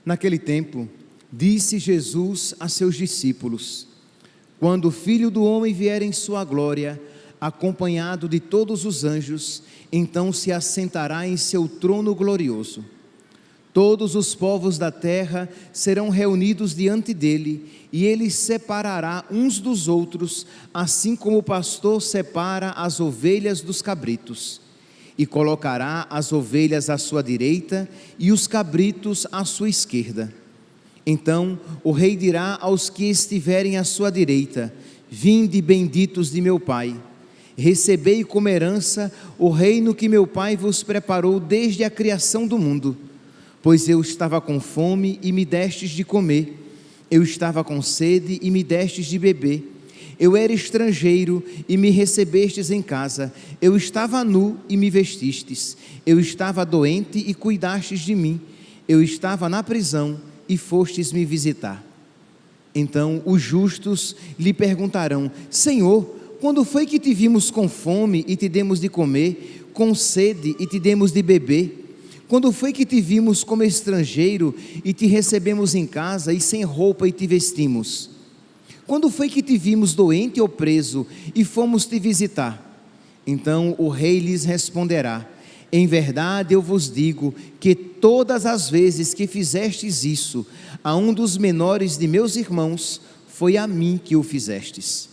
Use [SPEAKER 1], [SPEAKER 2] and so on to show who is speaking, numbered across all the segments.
[SPEAKER 1] Naquele tempo, disse Jesus a seus discípulos: quando o Filho do Homem vier em sua glória, acompanhado de todos os anjos, então se assentará em seu trono glorioso. Todos os povos da terra serão reunidos diante dele, e ele separará uns dos outros, assim como o pastor separa as ovelhas dos cabritos. E colocará as ovelhas à sua direita e os cabritos à sua esquerda. Então o rei dirá aos que estiverem à sua direita: vinde, benditos de meu Pai, recebei como herança o reino que meu Pai vos preparou desde a criação do mundo. Pois eu estava com fome e me destes de comer, eu estava com sede e me destes de beber, eu era estrangeiro e me recebestes em casa, eu estava nu e me vestistes, eu estava doente e cuidastes de mim, eu estava na prisão e fostes me visitar. Então os justos lhe perguntarão: Senhor, quando foi que te vimos com fome e te demos de comer, com sede e te demos de beber? Quando foi que te vimos como estrangeiro e te recebemos em casa, e sem roupa e te vestimos? Quando foi que te vimos doente ou preso e fomos te visitar? Então o rei lhes responderá: em verdade eu vos digo que todas as vezes que fizestes isso a um dos menores de meus irmãos, foi a mim que o fizestes.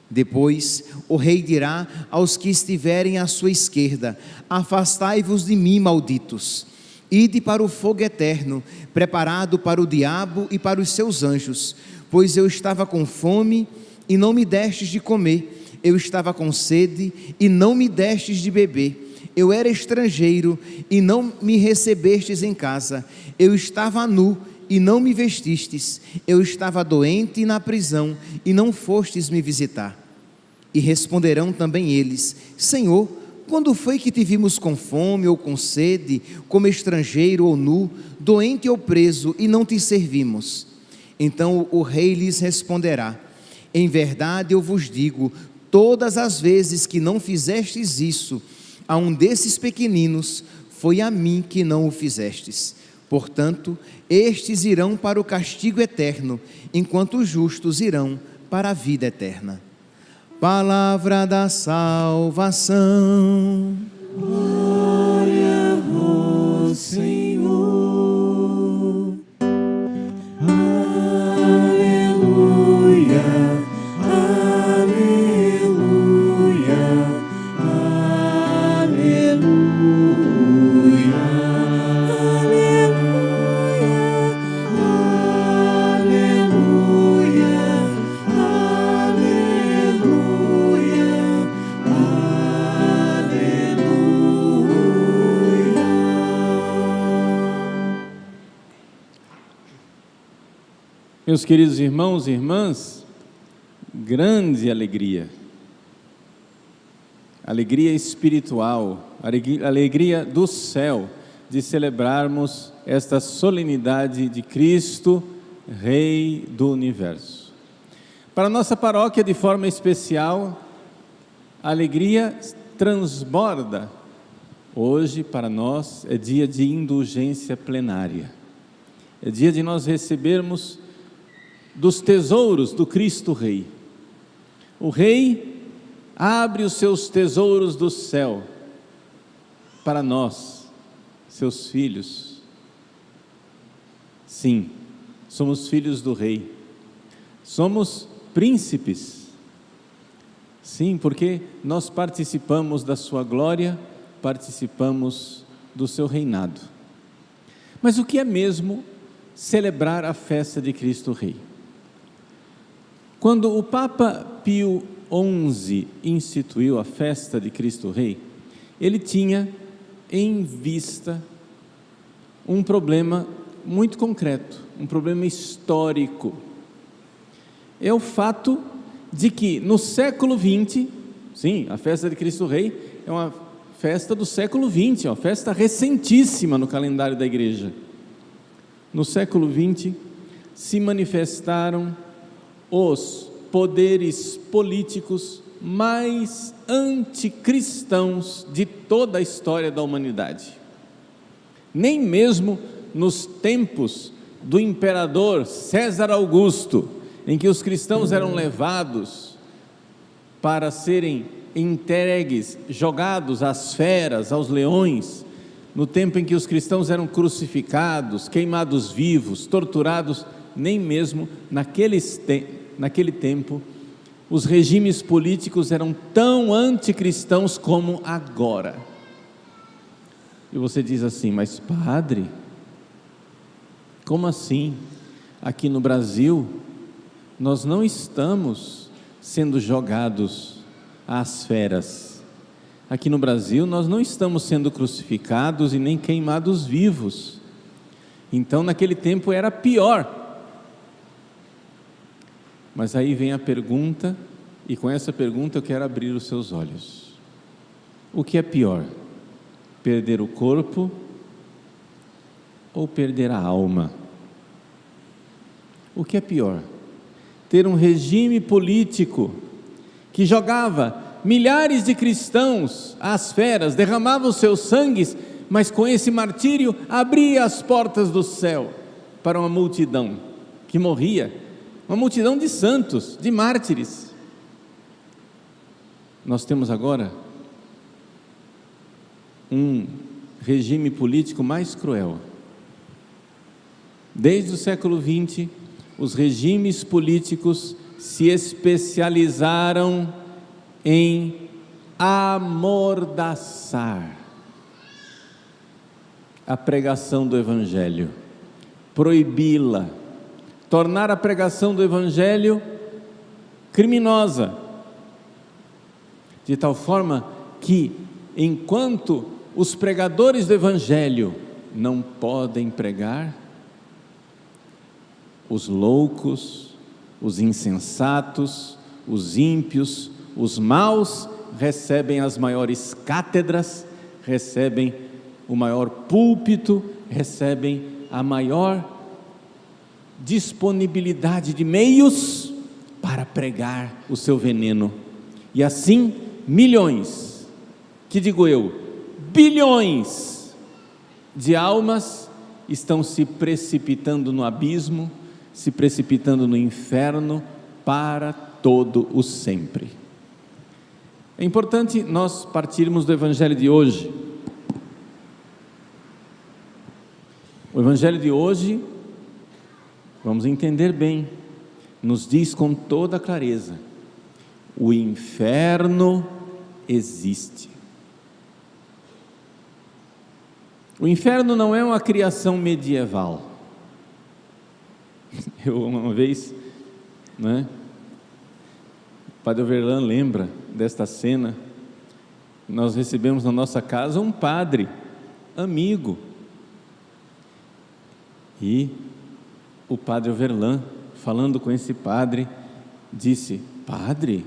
[SPEAKER 1] Depois o rei dirá aos que estiverem à sua esquerda: afastai-vos de mim, malditos, ide para o fogo eterno, preparado para o diabo e para os seus anjos, pois eu estava com fome e não me destes de comer, eu estava com sede e não me destes de beber, eu era estrangeiro e não me recebestes em casa, eu estava nu e não me vestistes, eu estava doente e na prisão, e não fostes me visitar. E responderão também eles: Senhor, quando foi que te vimos com fome ou com sede, como estrangeiro ou nu, doente ou preso, e não te servimos? Então o rei lhes responderá: em verdade eu vos digo, todas as vezes que não fizestes isso a um desses pequeninos, foi a mim que não o fizestes. Portanto, estes irão para o castigo eterno, enquanto os justos irão para a vida eterna. Palavra da salvação.
[SPEAKER 2] Glória a vós, Senhor. Aleluia, aleluia, aleluia, aleluia,
[SPEAKER 3] Meus queridos irmãos e irmãs, grande alegria espiritual, alegria do céu, de celebrarmos esta solenidade de Cristo, Rei do Universo. Para a nossa paróquia, de forma especial, a alegria transborda. Hoje, para nós, é dia de indulgência plenária, é dia de nós recebermos dos tesouros do Cristo Rei. O Rei abre os seus tesouros do céu para nós, seus filhos. Sim, somos filhos do Rei, somos príncipes. Sim, porque nós participamos da sua glória, participamos do seu reinado. Mas o que é mesmo celebrar a festa de Cristo Rei? Quando o Papa Pio XI instituiu a festa de Cristo Rei, ele tinha em vista um problema muito concreto, um problema histórico. É o fato de que no século XX, sim, a festa de Cristo Rei é uma festa do século XX, é uma festa recentíssima no calendário da igreja. No século XX se manifestaram os poderes políticos mais anticristãos de toda a história da humanidade. Nem mesmo nos tempos do imperador César Augusto, em que os cristãos eram levados para serem entregues, jogados às feras, aos leões, no tempo em que os cristãos eram crucificados, queimados vivos, torturados, nem mesmo naquele tempo os regimes políticos eram tão anticristãos como agora. E você diz assim: mas padre, como assim? Aqui no Brasil nós não estamos sendo jogados às feras. Aqui no Brasil nós não estamos sendo crucificados e nem queimados vivos. Então naquele tempo era pior. Mas aí vem a pergunta, e com essa pergunta eu quero abrir os seus olhos. O que é pior? Perder o corpo ou perder a alma? O que é pior? Ter um regime político que jogava milhares de cristãos às feras, derramava os seus sangues, mas com esse martírio abria as portas do céu para uma multidão que morria, uma multidão de santos, de mártires. Nós temos agora um regime político mais cruel. Desde o século XX, os regimes políticos se especializaram em amordaçar a pregação do Evangelho, proibi-la, tornar a pregação do Evangelho criminosa, de tal forma que, enquanto os pregadores do Evangelho não podem pregar, os loucos, os insensatos, os ímpios, os maus recebem as maiores cátedras, recebem o maior púlpito, recebem a maior disponibilidade de meios para pregar o seu veneno. E assim, milhões, que digo eu, bilhões de almas estão se precipitando no abismo, se precipitando no inferno para todo o sempre. É importante nós partirmos do Evangelho de hoje. O Evangelho de hoje, vamos entender bem, nos diz com toda clareza: o inferno existe. O inferno não é uma criação medieval. Eu uma vez, o Padre Overlan lembra desta cena. Nós recebemos na nossa casa um padre amigo, e o Padre Overlan, falando com esse padre, disse: padre,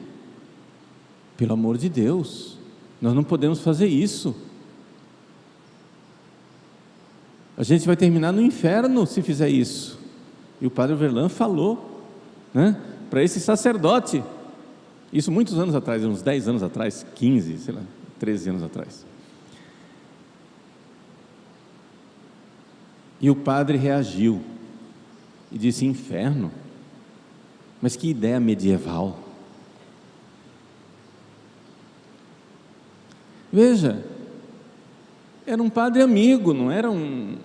[SPEAKER 3] pelo amor de Deus, nós não podemos fazer isso. A gente vai terminar no inferno se fizer isso. E o Padre Overlan falou, para esse sacerdote, isso muitos anos atrás, uns 10 anos atrás, 15, 13 anos atrás. E o padre reagiu e disse: inferno? Mas que ideia medieval. Veja, era um padre amigo, não era um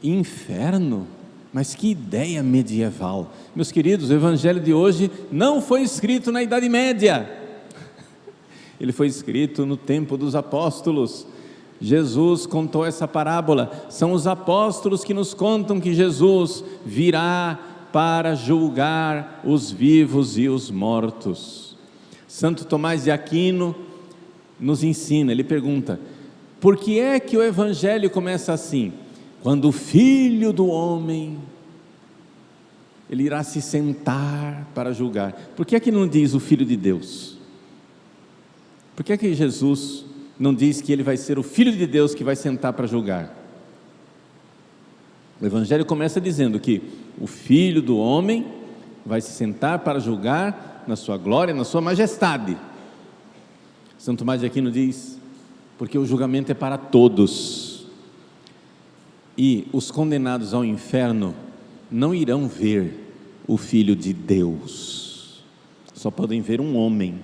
[SPEAKER 3] inferno, mas que ideia medieval. Meus queridos, o Evangelho de hoje não foi escrito na Idade Média, ele foi escrito no tempo dos apóstolos. Jesus contou essa parábola, são os apóstolos que nos contam que Jesus virá para julgar os vivos e os mortos. Santo Tomás de Aquino nos ensina, ele pergunta: por que é que o Evangelho começa assim? Quando o Filho do Homem, ele irá se sentar para julgar. Por que é que não diz o Filho de Deus? Por que é que Jesus não diz que ele vai ser o Filho de Deus que vai sentar para julgar? O Evangelho começa dizendo que o Filho do Homem vai se sentar para julgar na sua glória, na sua majestade. Santo Tomás de Aquino diz: porque o julgamento é para todos. E os condenados ao inferno não irão ver o Filho de Deus, só podem ver um homem,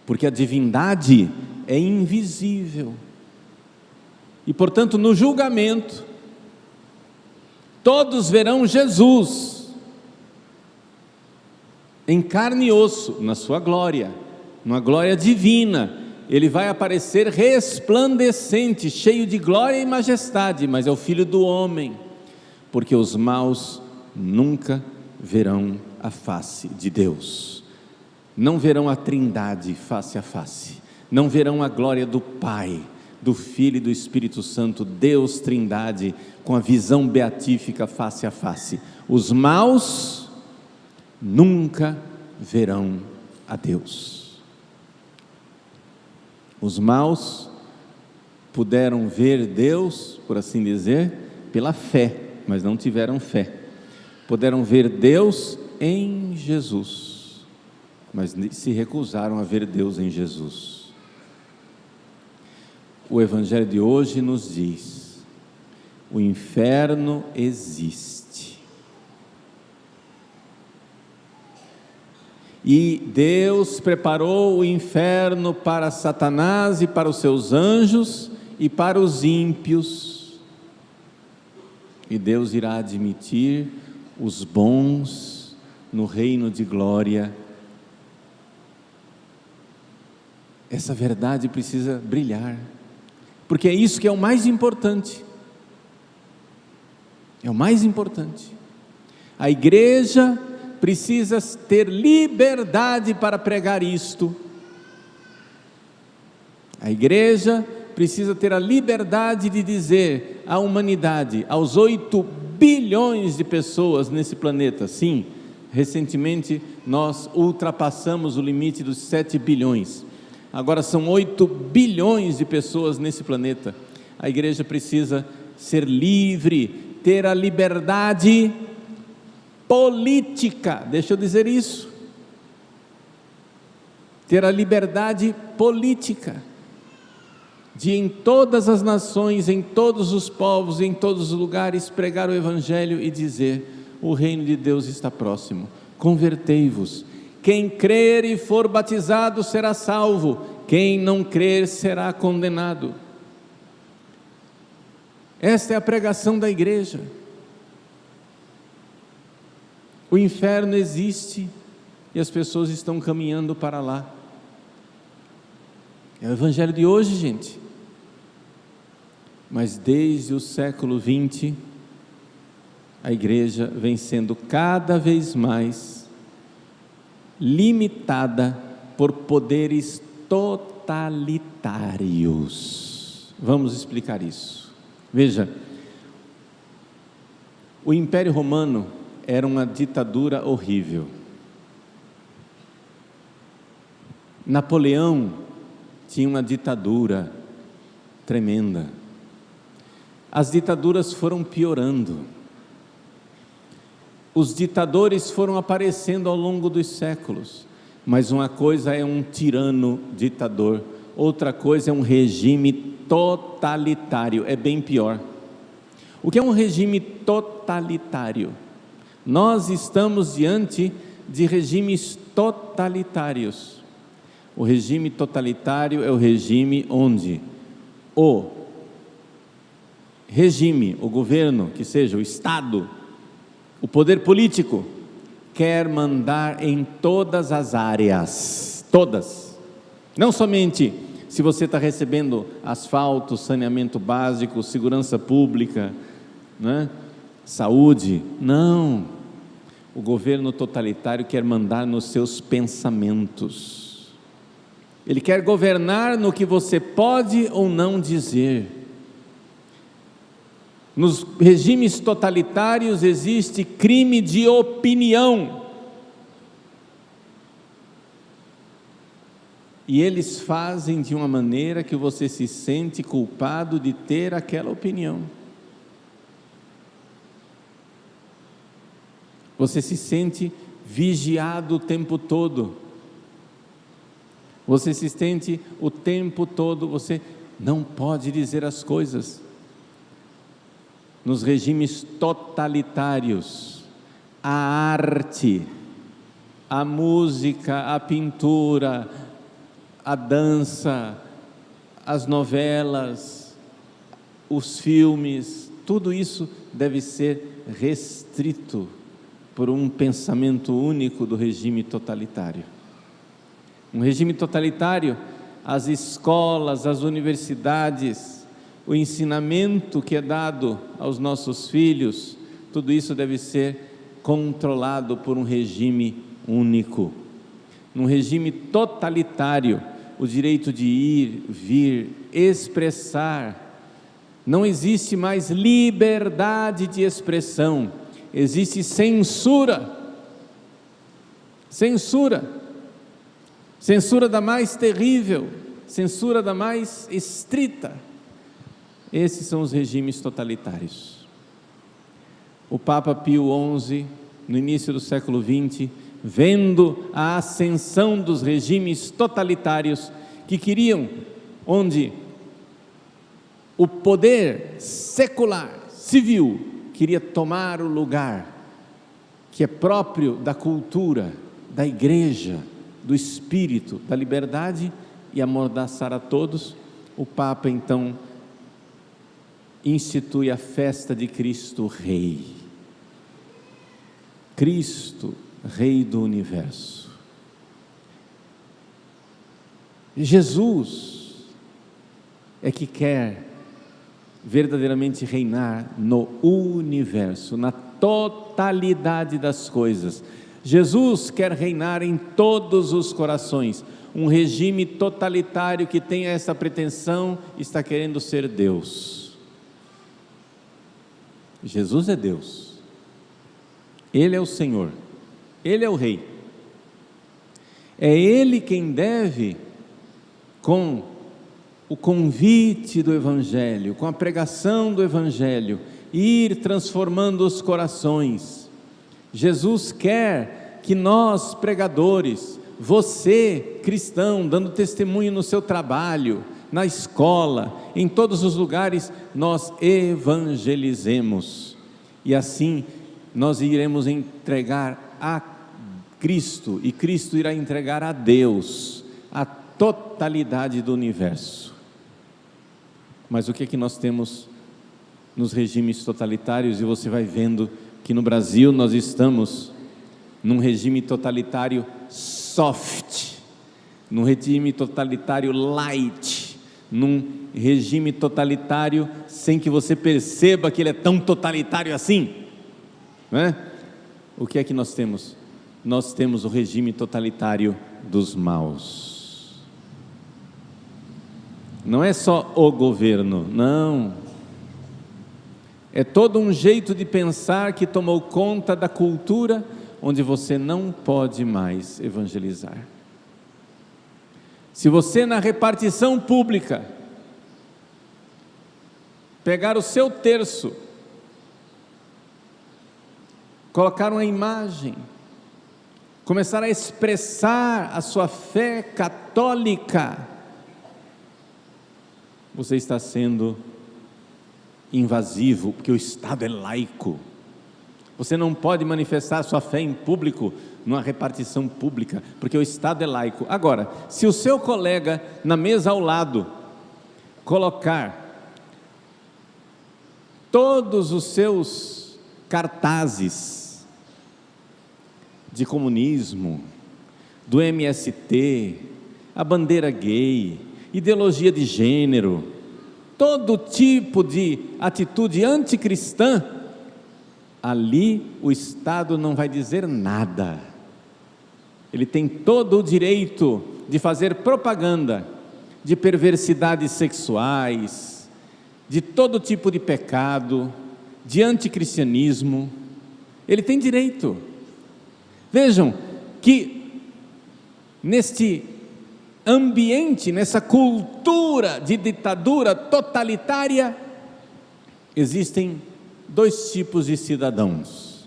[SPEAKER 3] porque a divindade é invisível. E portanto, no julgamento, todos verão Jesus em carne e osso, na sua glória, numa glória divina. Ele vai aparecer resplandecente, cheio de glória e majestade, mas é o Filho do homem, porque os maus nunca verão a face de Deus, não verão a Trindade face a face, não verão a glória do Pai, do Filho e do Espírito Santo, Deus Trindade, com a visão beatífica face a face. Os maus nunca verão a Deus. Os maus puderam ver Deus, por assim dizer, pela fé, mas não tiveram fé. Puderam ver Deus em Jesus, mas se recusaram a ver Deus em Jesus. O Evangelho de hoje nos diz: o inferno existe. E Deus preparou o inferno para Satanás e para os seus anjos e para os ímpios. E Deus irá admitir os bons no reino de glória. Essa verdade precisa brilhar, porque é isso que é o mais importante. É o mais importante. A igreja precisa ter liberdade para pregar isto. A igreja precisa ter a liberdade de dizer à humanidade, aos 8 bilhões de pessoas nesse planeta, sim, recentemente nós ultrapassamos o limite dos 7 bilhões, agora são 8 bilhões de pessoas nesse planeta. A igreja precisa ser livre, ter a liberdade política, deixa eu dizer isso, ter a liberdade política, de em todas as nações, em todos os povos, em todos os lugares, pregar o Evangelho e dizer: o reino de Deus está próximo, convertei-vos, quem crer e for batizado será salvo, quem não crer será condenado. Esta é a pregação da igreja. O inferno existe e as pessoas estão caminhando para lá. É o Evangelho de hoje, gente. Mas desde o século XX, a igreja vem sendo cada vez mais limitada por poderes totalitários. Vamos explicar isso. Veja, o Império Romano era uma ditadura horrível. Napoleão tinha uma ditadura tremenda. As ditaduras foram piorando. Os ditadores foram aparecendo ao longo dos séculos. Mas uma coisa é um tirano ditador, outra coisa é um regime totalitário, é bem pior. O que é um regime totalitário? Nós estamos diante de regimes totalitários. O regime totalitário é o regime onde o regime, o governo, que seja o Estado, o poder político, quer mandar em todas as áreas, todas, não somente se você está recebendo asfalto, saneamento básico, segurança pública, né? Saúde, não, o governo totalitário quer mandar nos seus pensamentos, ele quer governar no que você pode ou não dizer. Nos regimes totalitários existe crime de opinião, e eles fazem de uma maneira que você se sente culpado de ter aquela opinião. Você se sente vigiado o tempo todo, você se sente o tempo todo, você não pode dizer as coisas. nos regimes totalitários, a arte, a música, a pintura, a dança, as novelas, os filmes, tudo isso deve ser restrito por um pensamento único do regime totalitário. Um regime totalitário, as escolas, as universidades, o ensinamento que é dado aos nossos filhos, tudo isso deve ser controlado por um regime único. Num regime totalitário, o direito de ir, vir, expressar, não existe mais liberdade de expressão, existe censura. Censura da mais terrível, censura da mais estrita. Esses são os regimes totalitários. O Papa Pio XI, no início do século XX, vendo a ascensão dos regimes totalitários que queriam, onde o poder secular, civil, queria tomar o lugar que é próprio da cultura, da igreja, do espírito, da liberdade, e amordaçar a todos, o Papa então institui a festa de Cristo Rei. Cristo, Rei do Universo. Jesus é que quer verdadeiramente reinar no universo, na totalidade das coisas. Jesus quer reinar em todos os corações. Um regime totalitário que tenha essa pretensão está querendo ser Deus. Jesus é Deus. Ele é o Senhor. Ele é o Rei. É Ele quem deve, com o convite do Evangelho, com a pregação do Evangelho, ir transformando os corações. Jesus quer que nós, pregadores, você, cristão, dando testemunho no seu trabalho, na escola, em todos os lugares, nós evangelizemos. E assim, nós iremos entregar a Cristo, e Cristo irá entregar a Deus a totalidade do universo. Mas o que é que nós temos nos regimes totalitários? E você vai vendo que no Brasil nós estamos num regime totalitário soft, num regime totalitário light, num regime totalitário sem que você perceba que ele é tão totalitário assim, não é? O que é que nós temos? Nós temos o regime totalitário dos maus. Não é só o governo, não. É todo um jeito de pensar que tomou conta da cultura, onde você não pode mais evangelizar. Se você, na repartição pública, pegar o seu terço, colocar uma imagem, começar a expressar a sua fé católica, você está sendo invasivo, porque o Estado é laico. Você não pode manifestar a sua fé em público, numa repartição pública, porque o Estado é laico. Agora, se o seu colega na mesa ao lado colocar todos os seus cartazes de comunismo, do MST, a bandeira gay, ideologia de gênero, todo tipo de atitude anticristã, ali o Estado não vai dizer nada. Ele tem todo o direito de fazer propaganda de perversidades sexuais, de todo tipo de pecado, de anticristianismo. Ele tem direito. Vejam que neste ambiente, nessa cultura de ditadura totalitária, existem dois tipos de cidadãos.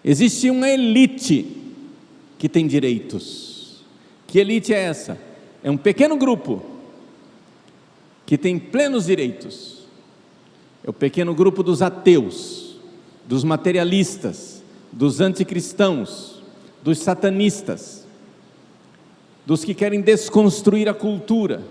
[SPEAKER 3] Existe uma elite que tem direitos. Que elite é essa? É um pequeno grupo que tem plenos direitos. é o pequeno grupo dos ateus, dos materialistas, dos anticristãos, dos satanistas, dos que querem desconstruir a cultura,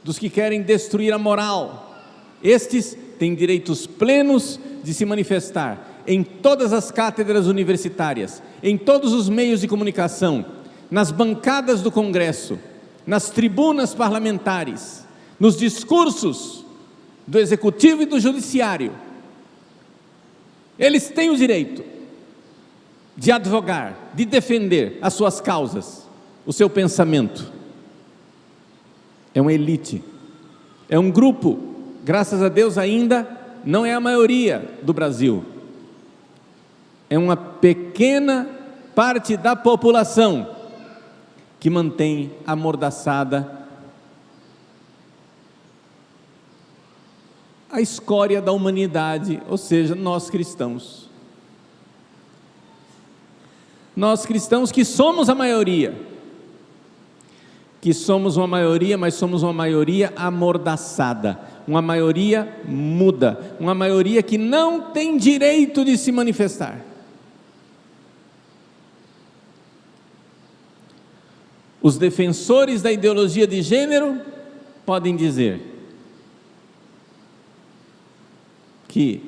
[SPEAKER 3] dos que querem destruir a moral. Estes têm direitos plenos de se manifestar em todas as cátedras universitárias, em todos os meios de comunicação, nas bancadas do Congresso, nas tribunas parlamentares, nos discursos do Executivo e do Judiciário. Eles têm o direito de advogar, de defender as suas causas, o seu pensamento. É uma elite, é um grupo, graças a Deus ainda não é a maioria do Brasil, é uma pequena parte da população que mantém amordaçada a escória da humanidade, ou seja, nós cristãos. Nós cristãos que somos a maioria, mas somos uma maioria amordaçada, uma maioria muda, uma maioria que não tem direito de se manifestar. Os defensores da ideologia de gênero podem dizer que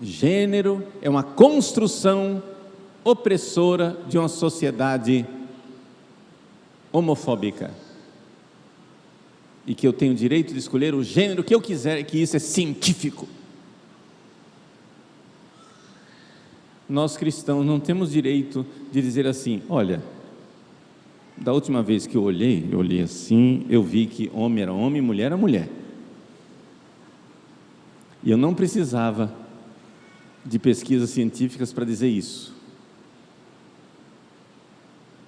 [SPEAKER 3] gênero é uma construção opressora de uma sociedade homofóbica e que eu tenho o direito de escolher o gênero que eu quiser, que isso é científico. Nós cristãos não temos direito de dizer assim: olha, da última vez que eu olhei assim, eu vi que homem era homem, mulher era mulher. E eu não precisava de pesquisas científicas para dizer isso.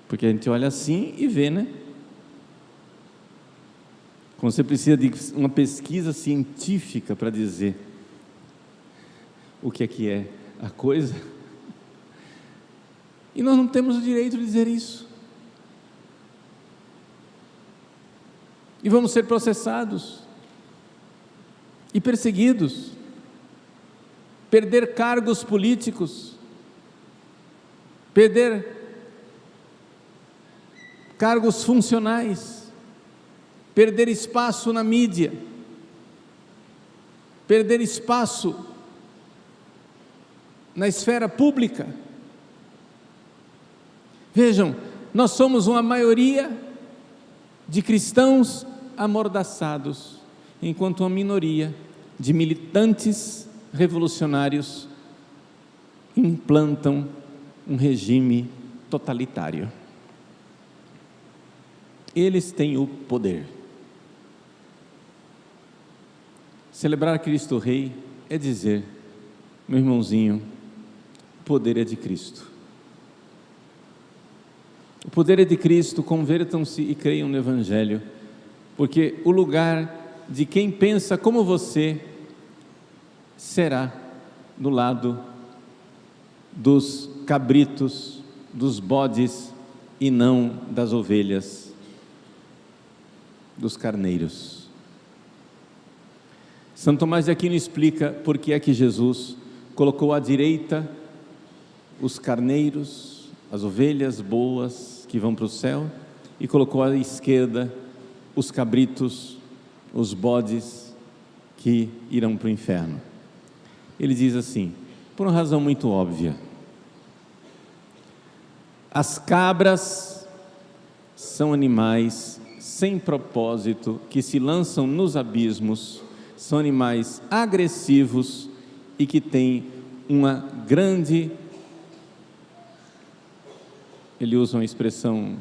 [SPEAKER 3] Porque a gente olha assim e vê, né? Quando você precisa de uma pesquisa científica para dizer o que é a coisa, e nós não temos o direito de dizer isso. E vamos ser processados e perseguidos, perder cargos políticos, perder cargos funcionais, perder espaço na mídia, perder espaço na esfera pública. Vejam, nós somos uma maioria de cristãos amordaçados, enquanto uma minoria de militantes revolucionários implantam um regime totalitário. Eles têm o poder. Celebrar Cristo Rei é dizer: meu irmãozinho, o poder é de Cristo. O poder é de Cristo, convertam-se e creiam no Evangelho, porque o lugar de quem pensa como você será do lado dos cabritos, dos bodes e não das ovelhas, dos carneiros. São Tomás de Aquino explica por que é que Jesus colocou à direita os carneiros, as ovelhas boas que vão para o céu, e colocou à esquerda os cabritos, os bodes que irão para o inferno. Ele diz assim, por uma razão muito óbvia: as cabras são animais sem propósito, que se lançam nos abismos, são animais agressivos e que têm uma grande... Ele usa uma expressão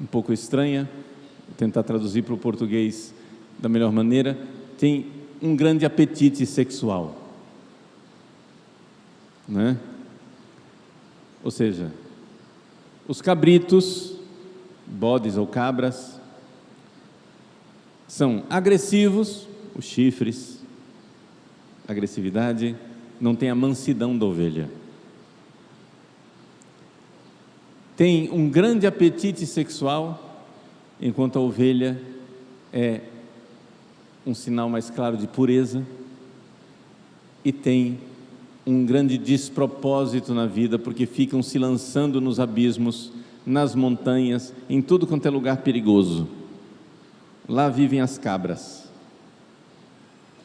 [SPEAKER 3] um pouco estranha, vou tentar traduzir para o português da melhor maneira: tem um grande apetite sexual, né? Ou seja, os cabritos, bodes ou cabras, são agressivos, os chifres, agressividade, não tem a mansidão da ovelha. Tem um grande apetite sexual, enquanto a ovelha é um sinal mais claro de pureza. e têm um grande despropósito na vida, porque ficam se lançando nos abismos, nas montanhas, em tudo quanto é lugar perigoso. Lá vivem as cabras,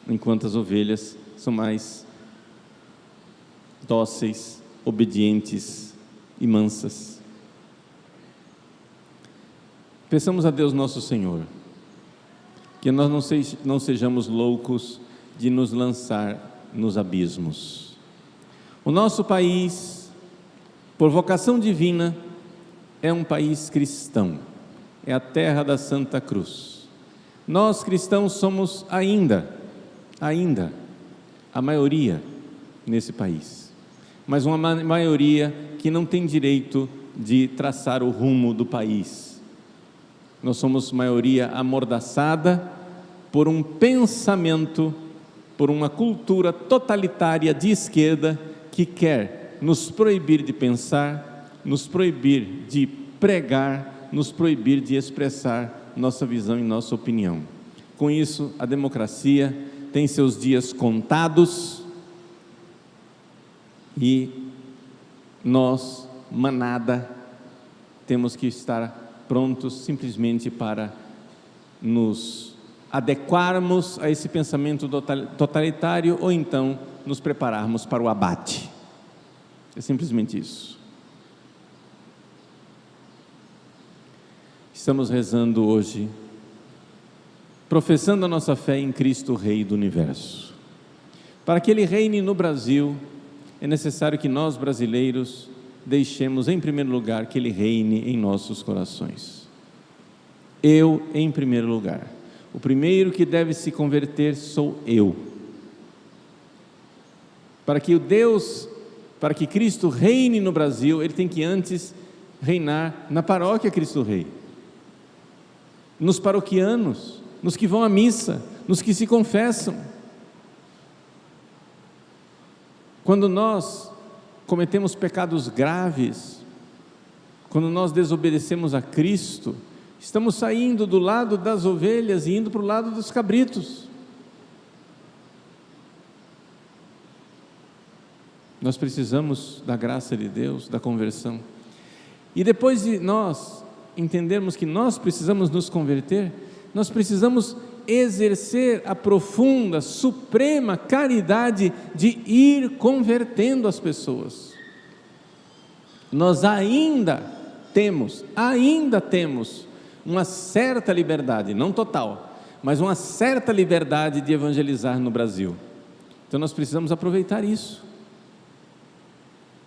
[SPEAKER 3] enquanto as ovelhas são mais dóceis, obedientes e mansas. Peçamos a Deus nosso Senhor que nós não sejamos loucos de nos lançar nos abismos. O nosso país, por vocação divina, é um país cristão, é a terra da Santa Cruz. Nós cristãos somos ainda a maioria nesse país, mas uma maioria que não tem direito de traçar o rumo do país. Nós somos maioria amordaçada por um pensamento, por uma cultura totalitária de esquerda que quer nos proibir de pensar, nos proibir de pregar, nos proibir de expressar nossa visão e nossa opinião. Com isso, a democracia tem seus dias contados e nós, manada, temos que estar prontos simplesmente para nos adequarmos a esse pensamento totalitário ou então nos prepararmos para o abate. É simplesmente isso. Estamos rezando hoje, professando a nossa fé em Cristo, Rei do Universo. Para que Ele reine no Brasil, é necessário que nós, brasileiros, deixemos em primeiro lugar que Ele reine em nossos corações. Eu em primeiro lugar. O primeiro que deve se converter sou eu. Para que Cristo reine no Brasil, Ele tem que antes reinar na paróquia Cristo Rei, nos paroquianos, nos que vão à missa, nos que se confessam. Quando nós cometemos pecados graves, quando nós desobedecemos a Cristo, estamos saindo do lado das ovelhas e indo para o lado dos cabritos. Nós precisamos da graça de Deus, da conversão. E depois de nós entendermos que nós precisamos nos converter, nós precisamos exercer a profunda, suprema caridade de ir convertendo as pessoas. Nós ainda temos uma certa liberdade, não total, mas uma certa liberdade de evangelizar no Brasil. Então nós precisamos aproveitar isso.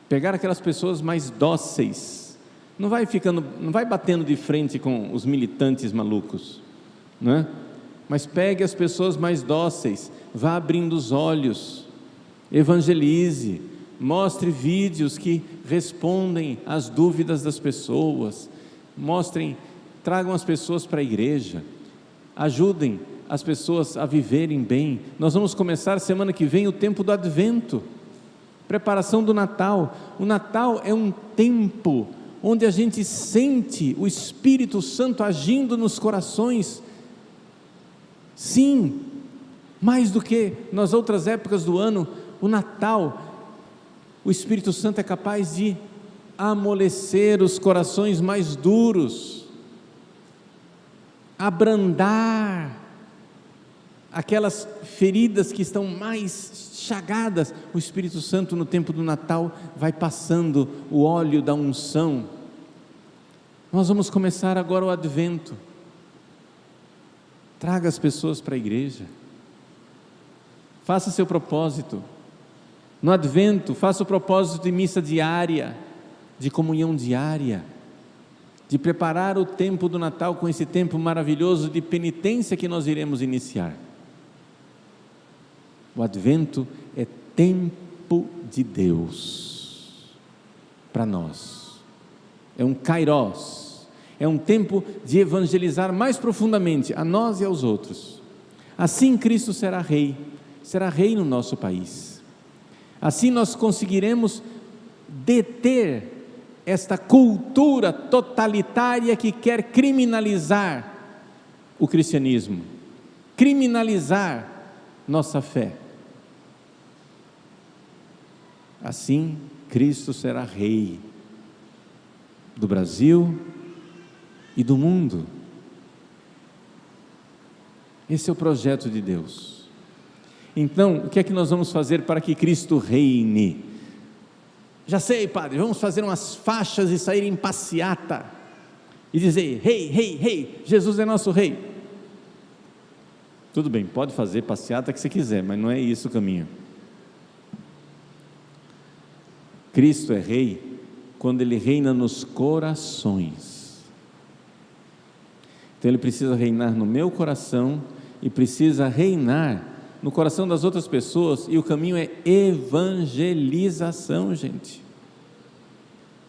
[SPEAKER 3] Pegar aquelas pessoas mais dóceis, não vai batendo de frente com os militantes malucos, não é? Mas pegue as pessoas mais dóceis, vá abrindo os olhos, evangelize, mostre vídeos que respondem às dúvidas das pessoas, tragam as pessoas para a igreja, ajudem as pessoas a viverem bem. Nós vamos começar semana que vem o tempo do Advento, preparação do Natal. O Natal é um tempo onde a gente sente o Espírito Santo agindo nos corações. Sim, mais do que nas outras épocas do ano, o Natal, o Espírito Santo é capaz de amolecer os corações mais duros, abrandar aquelas feridas que estão mais chagadas. O Espírito Santo no tempo do Natal vai passando o óleo da unção. Nós vamos começar agora o Advento. Traga as pessoas para a igreja, faça seu propósito, no Advento faça o propósito de missa diária, de comunhão diária, de preparar o tempo do Natal com esse tempo maravilhoso de penitência que nós iremos iniciar. O Advento é tempo de Deus para nós, é um Kairos, é um tempo de evangelizar mais profundamente a nós e aos outros. Assim Cristo será rei no nosso país. Assim nós conseguiremos deter esta cultura totalitária que quer criminalizar o cristianismo, criminalizar nossa fé. Assim, Cristo será Rei do Brasil e do mundo. Esse é o projeto de Deus. Então, o que é que nós vamos fazer para que Cristo reine? Já sei, padre, vamos fazer umas faixas e sair em passeata e dizer: Rei, Rei, Rei, Jesus é nosso Rei. Tudo bem, pode fazer passeata que você quiser, mas não é isso o caminho. Cristo é Rei quando Ele reina nos corações. Então Ele precisa reinar no meu coração e precisa reinar no coração das outras pessoas, e o caminho é evangelização, gente.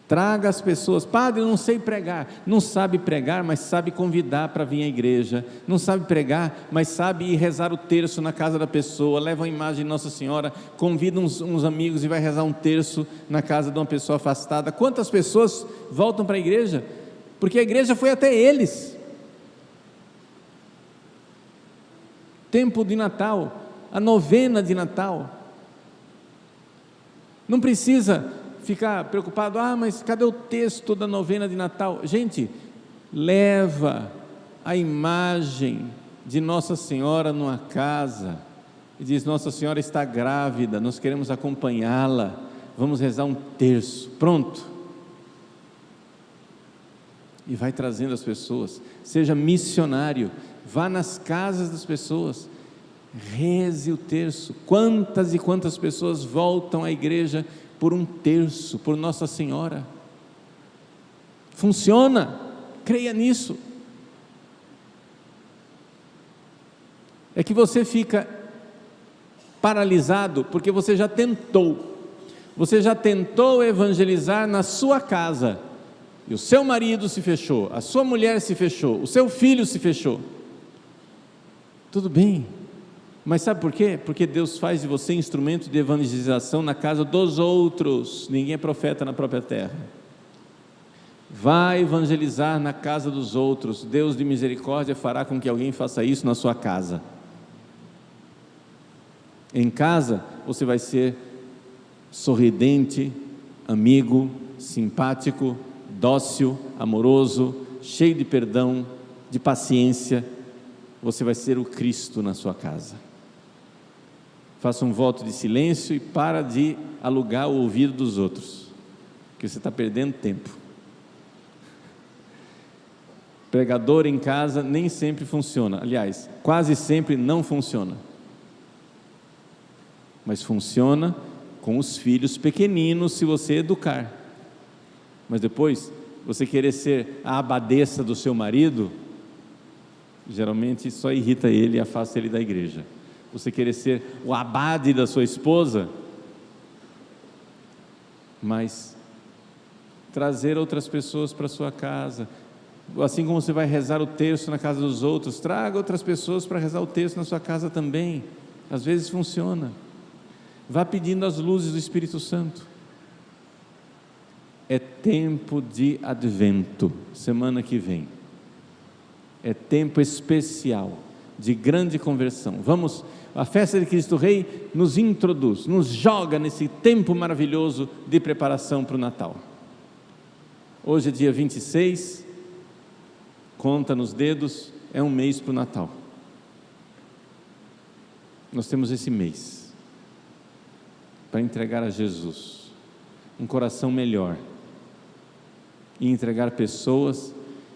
[SPEAKER 3] Traga as pessoas. Padre, eu não sei pregar. Não sabe pregar, mas sabe convidar para vir à igreja. Não sabe pregar, mas sabe ir rezar o terço na casa da pessoa. Leva uma imagem de Nossa Senhora, convida uns amigos e vai rezar um terço na casa de uma pessoa afastada. Quantas pessoas voltam para a igreja? Porque a igreja foi até eles. Tempo de Natal, a novena de Natal. Não precisa ficar preocupado: mas cadê o texto da novena de Natal? Gente, leva a imagem de Nossa Senhora numa casa e diz: Nossa Senhora está grávida, nós queremos acompanhá-la, vamos rezar um terço. Pronto. E vai trazendo as pessoas. Seja missionário, vá nas casas das pessoas, reze o terço. Quantas e quantas pessoas voltam à igreja por um terço, por Nossa Senhora? Funciona, creia nisso. É que você fica paralisado porque você já tentou evangelizar na sua casa, e o seu marido se fechou, a sua mulher se fechou, o seu filho se fechou. Tudo bem, mas sabe por quê? Porque Deus faz de você instrumento de evangelização na casa dos outros. Ninguém é profeta na própria terra. Vai evangelizar na casa dos outros. Deus de misericórdia fará com que alguém faça isso na sua casa. Em casa você vai ser sorridente, amigo, simpático, dócil, amoroso, cheio de perdão, de paciência. Você vai ser o Cristo na sua casa. Faça um voto de silêncio e para de alugar o ouvido dos outros, porque você está perdendo tempo. Pregador em casa nem sempre funciona, aliás, quase sempre não funciona, mas funciona com os filhos pequeninos se você educar. Mas depois, você querer ser a abadesa do seu marido, geralmente só irrita ele e afasta ele da igreja. Você querer ser o abade da sua esposa, mas trazer outras pessoas para a sua casa, assim como você vai rezar o terço na casa dos outros, traga outras pessoas para rezar o terço na sua casa também. Às vezes funciona. Vá pedindo as luzes do Espírito Santo. É tempo de advento, semana que vem. É tempo especial, de grande conversão. Vamos, a festa de Cristo Rei nos introduz, nos joga nesse tempo maravilhoso de preparação para o Natal. Hoje é dia 26, conta nos dedos, é um mês para o Natal. Nós temos esse mês para entregar a Jesus um coração melhor e entregar pessoas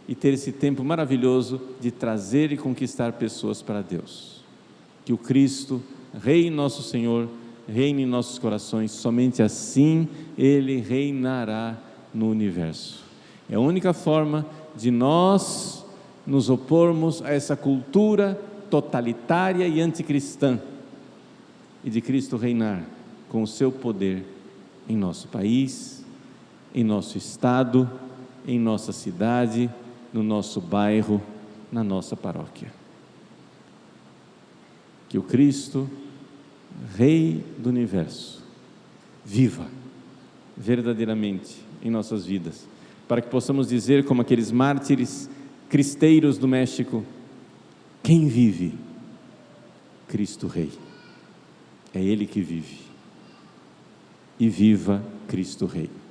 [SPEAKER 3] e ter esse tempo maravilhoso de trazer e conquistar pessoas para Deus. Que o Cristo, Rei nosso Senhor, reine em nossos corações. Somente assim Ele reinará no universo. É a única forma de nós nos opormos a essa cultura totalitária e anticristã, e de Cristo reinar com o seu poder em nosso país, em nosso estado, em nossa cidade, no nosso bairro, na nossa paróquia. Que o Cristo, Rei do universo, viva verdadeiramente em nossas vidas, para que possamos dizer como aqueles mártires cristeiros do México: quem vive? Cristo Rei. É Ele que vive. e viva Cristo Rei.